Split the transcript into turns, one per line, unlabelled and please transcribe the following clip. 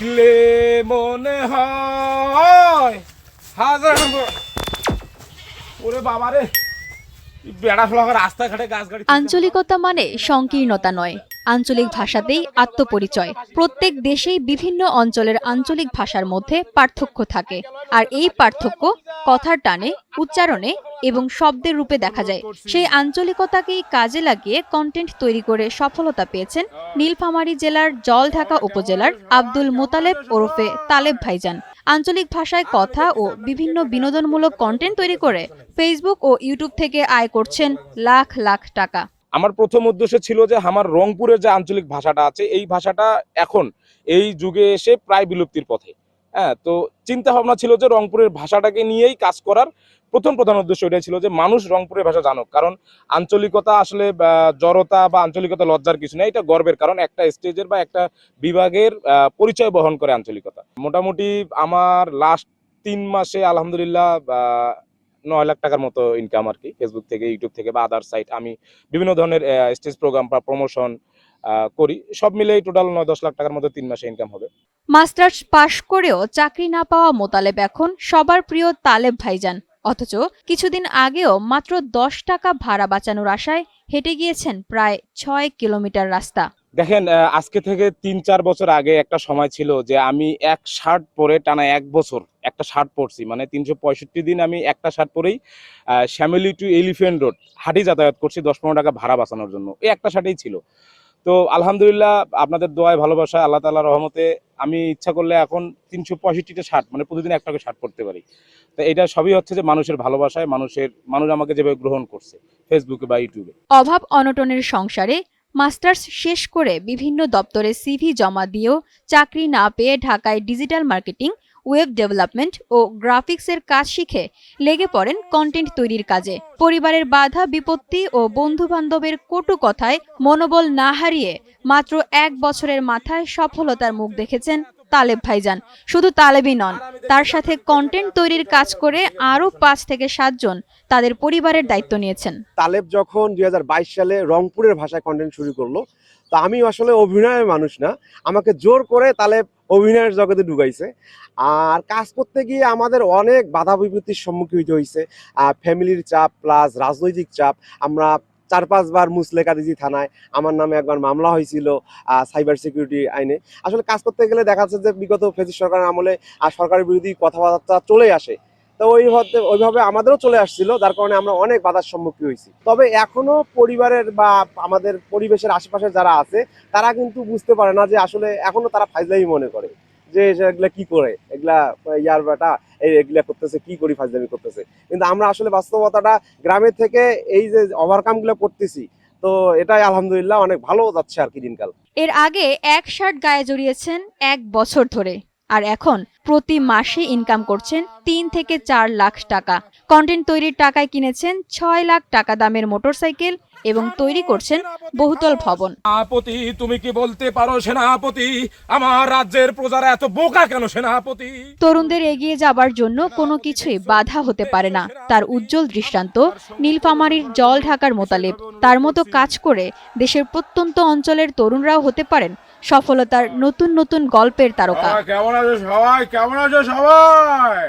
দেখলে মনে হয় হাজার ওরে বাবারে বেড়া ফেলা রাস্তাঘাটে গাছ গাড়ি।
আঞ্চলিকতা মানে সংকীর্ণতা নয়, আঞ্চলিক ভাষাতেই আত্মপরিচয়। প্রত্যেক দেশেই বিভিন্ন অঞ্চলের আঞ্চলিক ভাষার মধ্যে পার্থক্য থাকে, আর এই পার্থক্য কথার টানে, উচ্চারণে এবং শব্দের রূপে দেখা যায়। সেই আঞ্চলিকতাকেই কাজে লাগিয়ে কন্টেন্ট তৈরি করে সফলতা পেয়েছেন নীলফামারী জেলার জলঢাকা উপজেলার আব্দুল মোতালেব ওরফে তালেব ভাইজান। আঞ্চলিক ভাষায় কথা ও বিভিন্ন বিনোদনমূলক কন্টেন্ট তৈরি করে ফেসবুক ও ইউটিউব থেকে আয় করছেন লাখ লাখ টাকা।
আমার প্রথম উদ্দেশ্য ছিল যে আমার রংপুরের যে আঞ্চলিক ভাষাটা আছে এই ভাষাটা এখন এই যুগে এসে প্রায় বিলুপ্তির পথে। হ্যাঁ, তো চিন্তা ভাবনা ছিল যে রংপুরের ভাষাটাকে নিয়েই কাজ করার প্রধান উদ্দেশ্য এটাই ছিল যে মানুষ রংপুরের ভাষা জানুক। কারণ আঞ্চলিকতা আসলে জড়তা বা আঞ্চলিকতা লজ্জার কিছু নেই, এটা গর্বের কারণ। একটা স্টেজের বা একটা বিভাগের পরিচয় বহন করে আঞ্চলিকতা। মোটামুটি আমার লাস্ট 3 মাসে আলহামদুলিল্লাহ 9 লাখ টাকার মতো ইনকাম আর কি, ফেসবুক থেকে, ইউটিউব থেকে বা আদার সাইট। আমি বিভিন্ন ধরনের স্টেজ প্রোগ্রাম বা প্রমোশন করি, সব মিলেই টোটাল 9-10 লাখ টাকার মতো 3 মাসে ইনকাম হবে।
মাস্টার্স পাশ করেও চাকরি না পাওয়া মোতালেব এখন সবার প্রিয় তালেব ভাইজান। অথচ কিছুদিন আগেও মাত্র 10 টাকা ভাড়া বাঁচানোর আশায় হেঁটে গিয়েছেন প্রায় 6 কিলোমিটার রাস্তা।
দেখেন, আজকে থেকে 3-4 বছর আগে একটা সময় ছিল যে আমি এক শার্ট পরে টানা 1 বছর একটা শার্ট পরছি, মানে 365 দিন আমি একটা শার্ট পরেই শ্যামলী টু এলিফ্যান্ট রোড হাঁটি যাতায়াত করছি 10-15 টাকা ভাড়া বাঁচানোর জন্য। এই একটা শার্টেই ছিল। তো আলহামদুলিল্লাহ আপনাদের দোয়ায়, ভালোবাসায়, আল্লাহ তাআলার রহমতে আমি ইচ্ছা করলে এখন 365টা শার্ট, মানে প্রতিদিন একটা করে শার্ট পরতে পারি। তো এটা সবই হচ্ছে যে মানুষের ভালোবাসায়, মানুষ আমাকে যেভাবে গ্রহণ করছে ফেসবুকে বা ইউটিউবে।
অভাব অনটনের সংসারে মাস্টার্স শেষ করে বিভিন্ন দপ্তরে সিভি জমা দিয়েও চাকরি না পেয়ে ঢাকায় ডিজিটাল মার্কেটিং, ওয়েব ডেভেলপমেন্ট ও গ্রাফিক্সের কাজ শিখে লেগে পড়েন কন্টেন্ট তৈরির কাজে। পরিবারের বাধা বিপত্তি ও বন্ধু বান্ধবের কটু কথায় মনোবল না হারিয়ে মাত্র 1 বছরের মাথায় সফলতার মুখ দেখেছেন তালেব ভাইজান। শুধু তালেবই নন, তার সাথে কন্টেন্ট তৈরির কাজ করে আরও 5 থেকে 7 জন তাদের পরিবারের দায়িত্ব নিয়েছেন।
তালেব যখন 2022 সালে রংপুরের ভাষায় কন্টেন্ট শুরু করলো, তো আমি আসলে অভিনয়ের মানুষ না, আমাকে জোর করে তালেব অভিনয়ের জগতে ঢুকাইছে। আর কাজ করতে গিয়ে আমাদের অনেক বাধা বিপত্তির সম্মুখীন হতে হয়েছে। ফ্যামিলির চাপ প্লাস রাজনৈতিক চাপ। আমরা 4-5 বার মুসলেকা দিছি থানায়, আমার নামে একবার মামলা হয়েছিল সাইবার সিকিউরিটি আইনে। আসলে কাজ করতে গেলে দেখা যাচ্ছে যে বিগত ফেসিস সরকারের আমলে সরকারের বিরোধী কথাবার্তা চলে আসে। তো ওইভাবে আমাদেরও চলে আসছিল, যার কারণে আমরা অনেক বাধার সম্মুখীন হয়েছি। তবে এখনো পরিবারের বা আমাদের পরিবেশের আশেপাশে যারা আছে তারা কিন্তু বুঝতে পারে না যে আসলে এখনো তারা ফাইজলামি মনে করে যে এগুলা কি করে, এগুলা ইয়ার বেটা এগুলা করতেছে, কি করি ফাইজলামি করতেছে। কিন্তু আমরা আসলে বাস্তবতাটা গ্রামের থেকে এই যে ওভারকামগুলো করতেছি, তো এটাই আলহামদুলিল্লাহ অনেক ভালো যাচ্ছে আর কি দিনকাল।
এর আগে এক শার্ট গায়ে জড়িয়েছেন 1 বছর ধরে, আর এখন প্রতি মাসে ইনকাম করছেন 3 থেকে 4 লাখ টাকা। কন্টেন্ট তৈরির টাকায় কিনেছেন 6 লাখ টাকা দামের মোটরসাইকেল এবং তৈরি করছেন বহুতল ভবন।
সেনাপতি, তুমি কি বলতে পারো সেনাপতি, আমার রাজ্যের প্রজারা এত বোকা কেন সেনাপতি?
তরুণদের এগিয়ে যাবার জন্য কোনো কিছুই বাধা হতে পারে না, তার উজ্জ্বল দৃষ্টান্ত নীলফামারীর জলঢাকার মোতালেব। তার মতো কাজ করে দেশের প্রত্যন্ত অঞ্চলের তরুণরাও হতে পারেন সফলতার নতুন নতুন গল্পের তারকা।
কেমন আছো সবাই?